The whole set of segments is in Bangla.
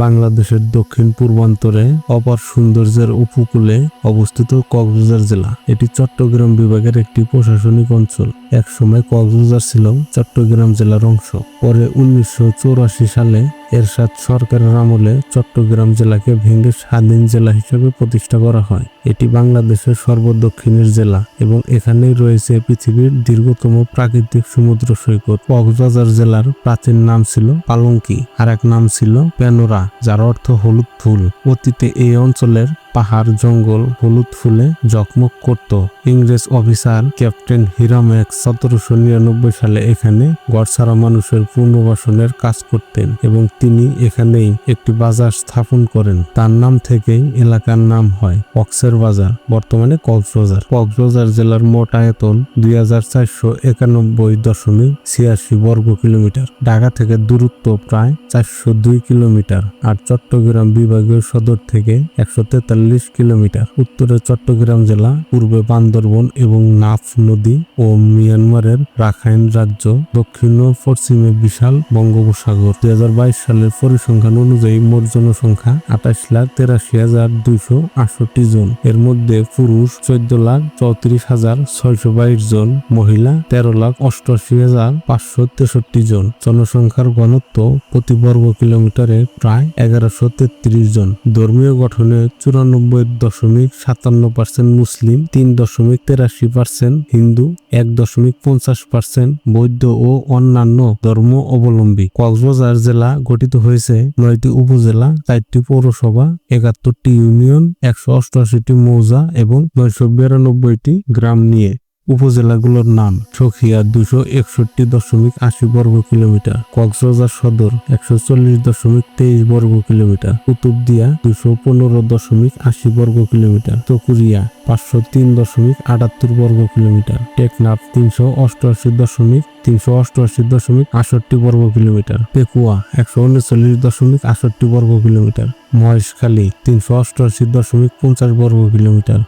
বাংলাদেশের দক্ষিণ পূর্বাঞ্চলে অপার সৌন্দর্যের উপকূলে অবস্থিত কক্সবাজার জেলা। এটি চট্টগ্রাম বিভাগের একটি প্রশাসনিক অঞ্চল। একসময় কক্সবাজার ছিল চট্টগ্রাম জেলার অংশ। পরে 1984 সালে এরশাদ সরকারের আমলে চট্টগ্রাম জেলাকে ভেঙে স্বাধীন জেলা হিসেবে প্রতিষ্ঠা করা হয়। এটি বাংলাদেশের সর্বদক্ষিণের জেলা এবং এখানেই রয়েছে পৃথিবীর দীর্ঘতম প্রাকৃতিক সমুদ্র সৈকত। কক্সবাজার জেলার প্রাচীন নাম ছিল পালঙ্কি, আর এক নাম ছিল পেনোরা, যার অর্থ হলুদ ফুল। অতীতে এই অঞ্চলের পাহাড় জঙ্গল হলুদ ফুলে ঝকমক করত। ইংরেজ অফিসার ক্যাপ্টেন হিরাম 1799 সালে এখানে গড়ছাড়া মানুষের পুনর্বাসনের কাজ করতেন এবং তিনি এখানেই একটি বাজার স্থাপন করেন। তার নাম থেকেই এলাকার নাম হয় কক্সের বাজার, বর্তমানে কক্সবাজার। কক্সবাজার জেলার মোট আয়তন 2491.86 বর্গ কিলোমিটার। ঢাকা থেকে দূরত্ব প্রায় 402 কিলোমিটার আর চট্টগ্রাম বিভাগীয় সদর থেকে 143 কিলোমিটার। উত্তরে চট্টগ্রাম জেলা, পূর্বে বান্দরবন এবং নাফ নদী ও মিয়ানমারের রাখাইন রাজ্য, দক্ষিণ ও পশ্চিমে বিশাল বঙ্গোপসাগর। 2022 সালের পরিসংখ্যান অনুযায়ী মোট জনসংখ্যা 28,83,268 জন। এর মধ্যে পুরুষ 14,34,622 জন, মহিলা 13,88,563 জন। জনসংখ্যার ঘনত্ব প্রতি বর্গ কিলোমিটারে প্রায় 1133 জন। ধর্মীয় গঠনে 94.57% মুসলিম, 3.83% হিন্দু, 1.50% বৌদ্ধ ও অন্যান্য ধর্ম অবলম্বী। কক্সবাজার জেলা গঠিত হয়েছে 9টি উপজেলা, 4টি পৌরসভা, 71টি ইউনিয়ন, 188টি মৌজা এবং 992টি গ্রাম নিয়ে। উপজেলাগুলোর নাম: সখিয়া 261.80 বর্গ কিলোমিটার, কক্সবাজার সদর 140.23 বর্গ কিলোমিটার, কুতুবদিয়া 215.80 বর্গ কিলোমিটার, চকুরিয়া 503.78 বর্গ কিলোমিটার, টেকনাফ 388.68 বর্গ কিলোমিটার, পেকুয়া 139.68 বর্গ কিলোমিটার, মহেশখালী 388.50 বর্গ কিলোমিটার,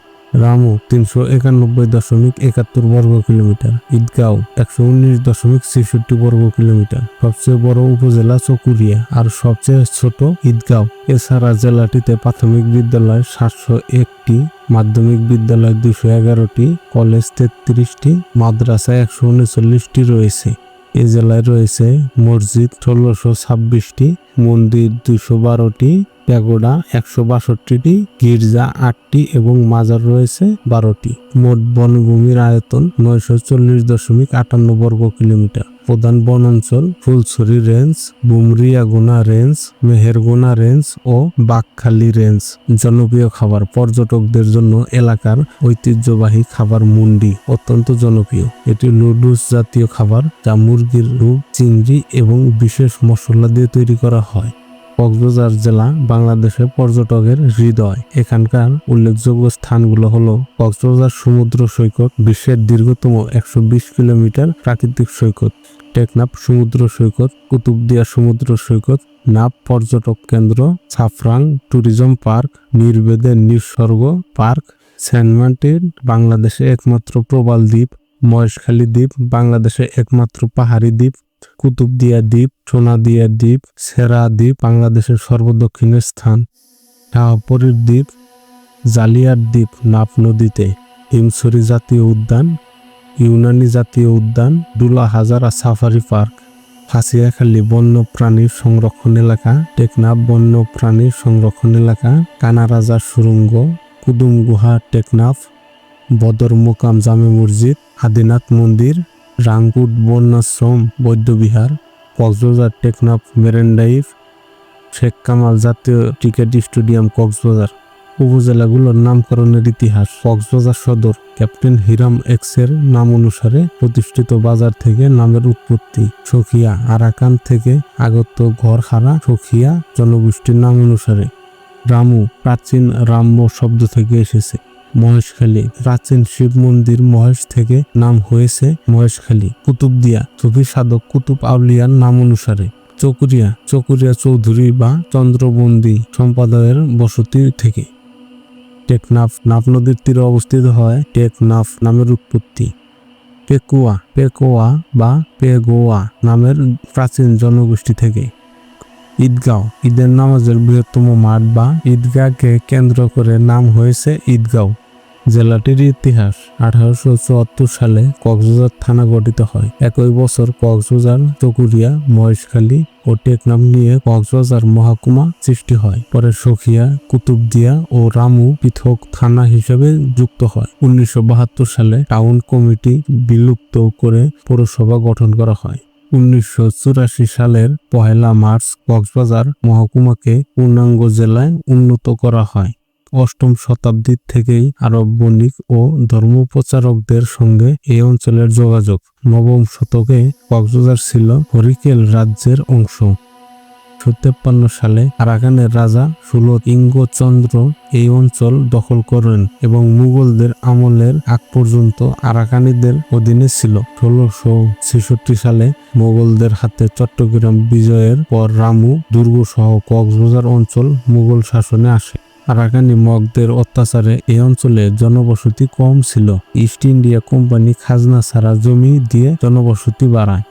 রামু 391.71 বর্গ কিলোমিটার, ঈদগাঁও 119.66 বর্গ কিলোমিটার। সবচেয়ে বড় উপজেলা চকুরিয়া আর সবচেয়ে ছোট ঈদগাঁও। এছাড়া জেলাটিতে প্রাথমিক বিদ্যালয় 701টি, মাধ্যমিক বিদ্যালয় 211টি, কলেজ 33টি, মাদ্রাসা 139টি রয়েছে। এই জেলায় রয়েছে মসজিদ 1626টি, মন্দির 212টি, প্যাগোডা 162টি, গির্জা 8টি এবং মাজার রয়েছে 12টি। মোট বনভূমির আয়তন 940.58 বর্গ কিলোমিটার। প্রধান বনাঞ্চল: ফুলছড়ি রেঞ্জ, বুমরিয়াগুনা রেঞ্জ, মেহেরগুনা রেঞ্জ ও বাকখালী রেঞ্জ। জনপ্রিয় খাবার: পর্যটকদের জন্য এলাকার ঐতিহ্যবাহী খাবার মুন্ডি অত্যন্ত জনপ্রিয়। এটি নুডলস জাতীয় খাবার যা মুরগির রূপ, চিংড়ি এবং বিশেষ মশলা দিয়ে তৈরি করা হয়। কক্সবাজার জেলা বাংলাদেশের পর্যটকের হৃদয়। এখানকার উল্লেখযোগ্য স্থানগুলো হলো: কক্সবাজার সমুদ্র সৈকত, বিশ্বের দীর্ঘতম 120 কিলোমিটার প্রাকৃতিক সৈকত; টেকনাফ সমুদ্র সৈকত, কুতুবদিয়া সমুদ্র সৈকত, নাফ পর্যটক কেন্দ্র, সাফরাং ট্যুরিজম পার্ক, নির্বেদে নিসর্গ পার্ক, সেন্ট মার্টিন বাংলাদেশের একমাত্র প্রবাল দ্বীপ, মহেশখালী দ্বীপ বাংলাদেশের একমাত্র পাহাড়ি দ্বীপ, কুতুবদিয়া দ্বীপ, সোনাদিয়া দ্বীপ, সেরা দ্বীপ বাংলাদেশের সর্বদক্ষিণের স্থান, শাহপরীর দ্বীপ, জালিয়ার দ্বীপ নাফ নদীতে, হিমছড়ি জাতীয় উদ্যান, ইউনানি জাতীয় উদ্যান, ডুলা হাজারা সাফারি পার্ক, ফাঁসিয়াখালী বন্য প্রাণীর সংরক্ষণ এলাকা, টেকনাফ বন্য প্রাণীর সংরক্ষণ এলাকা, কানারাজার সুড়ঙ্গ, কুদুম গুহা টেকনাফ, বদর মোকাম জামে মসজিদ, আদিনাথ মন্দির, রাঙ্গুট বন্যাশ্রম বৌদ্ধবিহার, কক্সবাজার টেকনাফ মেরিন ড্রাইভ, শেখ কামাল জাতীয় ক্রিকেট স্টেডিয়াম কক্সবাজার। উপজেলাগুলোর নামকরণের ইতিহাস: কক্সবাজার সদর ক্যাপ্টেন হিরাম এর নাম অনুসারে প্রতিষ্ঠিত বাজার থেকে নামের উৎপত্তি। সখিয়া আরাকান থেকে আগত ঘরহারা সখিয়া জনগোষ্ঠীর নাম অনুসারে। রামু প্রাচীন রাম্য শব্দ থেকে এসেছে। মহেশখালী প্রাচীন শিব মন্দির মহেশ থেকে নাম হয়েছে মহেশখালী। কুতুবদিয়া সুফি সাধক কুতুব আউলিয়ার নাম অনুসারে। চকুরিয়া চৌধুরী বা চন্দ্রবন্দী সম্প্রদায়ের বসতি থেকে। টেকনাফ নাফ নদীর তীরে অবস্থিত হয় টেকনাফ নামের উৎপত্তি। পেকুয়া বা পেগোয়া নামের প্রাচীন জনগোষ্ঠী থেকে। ঈদগাঁও ঈদের নামাজের বৃহত্তম মাঠ বা ঈদগাহকে কেন্দ্র করে নাম হয়েছে ঈদগাঁও। জেলাটির ইতিহাস 1874 সালে কক্সবাজার থানা গঠিত হয়। একই বছর কক্সবাজার, চকুরিয়া, মহেশখালী ও টেকনাফ নিয়ে কক্সবাজার মহকুমা সৃষ্টি হয়। পরে সখিয়া, কুতুবদিয়া ও রামু পৃথক থানা হিসেবে যুক্ত হয়। 1972 সালে টাউন কমিটি বিলুপ্ত করে পৌরসভা গঠন করা হয়। 1984 সালের 1 মার্চ কক্সবাজার মহকুমাকে পূর্ণাঙ্গ জেলায় উন্নীত করা হয়। অষ্টম শতাব্দী থেকেই আরব বণিক ও ধর্মপ্রচারকদের সঙ্গে এই অঞ্চলের যোগাযোগ। নবম শতকে কক্সবাজার ছিল হরিকেল রাজ্যের অংশ। 1953 সালে আরাকানের রাজা সুলভ-ইঙ্গচন্দ্র এই অঞ্চল দখল করেন এবং মুঘলদের আমলের আগ পর্যন্ত আরাকানিদের অধীনে ছিল। 1666 সালে মুঘলদের হাতে চট্টগ্রাম বিজয়ের পর রামু দুর্গসহ কক্সবাজার অঞ্চল মুঘল শাসনে আসে। আরাকানি মগদের অত্যাচারে এই অঞ্চলে জনবসতি কম ছিল। ইস্ট ইন্ডিয়া কোম্পানি খাজনা ছাড়া জমি দিয়ে জনবসতি বাড়ায়।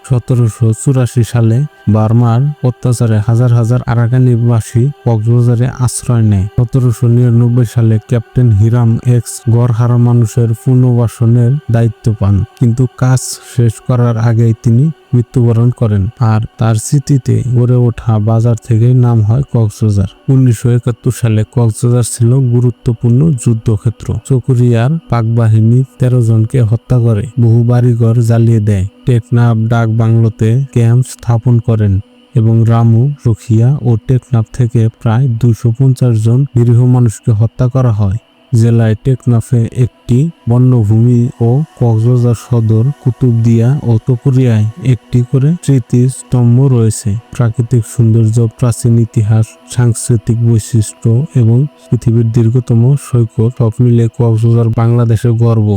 1784 সালে বার্মার অত্যাচারে হাজার হাজার আরাকানিবাসী কক্সবাজারে আশ্রয় নেয়। 1799 সালে ক্যাপ্টেন হিরাম এক্স গড়হারা মানুষের পুনর্বাসনের দায়িত্ব পান, কিন্তু কাজ শেষ করার আগেই তিনি মৃত্যুবরণ করেন। আর তার স্মৃতিতে গড়ে ওঠা বাজার থেকে নাম হয় কক্সবাজার। 1971 সালে কক্সবাজার ছিল গুরুত্বপূর্ণ যুদ্ধক্ষেত্র। চকুরিয়ার পাকবাহিনী 13 জনকে হত্যা করে, বহু বাড়িঘর জ্বালিয়ে দেয়। টেকনাফ ডাক বাংলোতে ক্যাম্প স্থাপন করেন এবং রামু, সখিয়া ও টেকনাফ থেকে প্রায় 250 জন নিরীহ মানুষকে হত্যা করা হয়। জেলায় টেকনাফে একটি বন্যভূমি ও কক্সবাজার সদর, কুতুবদিয়া ও চকুরিয়ায় একটি করে স্মৃতিস্তম্ভ রয়েছে। প্রাকৃতিক সৌন্দর্য, প্রাচীন ইতিহাস, সাংস্কৃতিক বৈশিষ্ট্য এবং পৃথিবীর দীর্ঘতম সৈকত সব মিলে কক্সবাজার বাংলাদেশের গর্ব।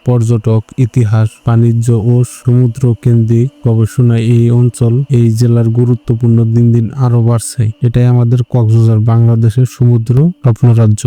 পর্যটক, ইতিহাস, বাণিজ্য ও সমুদ্র কেন্দ্রিক গবেষণায় এই অঞ্চল, এই জেলার গুরুত্বপূর্ণ দিন দিন আরো বাড়ছে। এটাই আমাদের কক্সবাজার, বাংলাদেশের সমুদ্র স্বপ্নরাজ্য।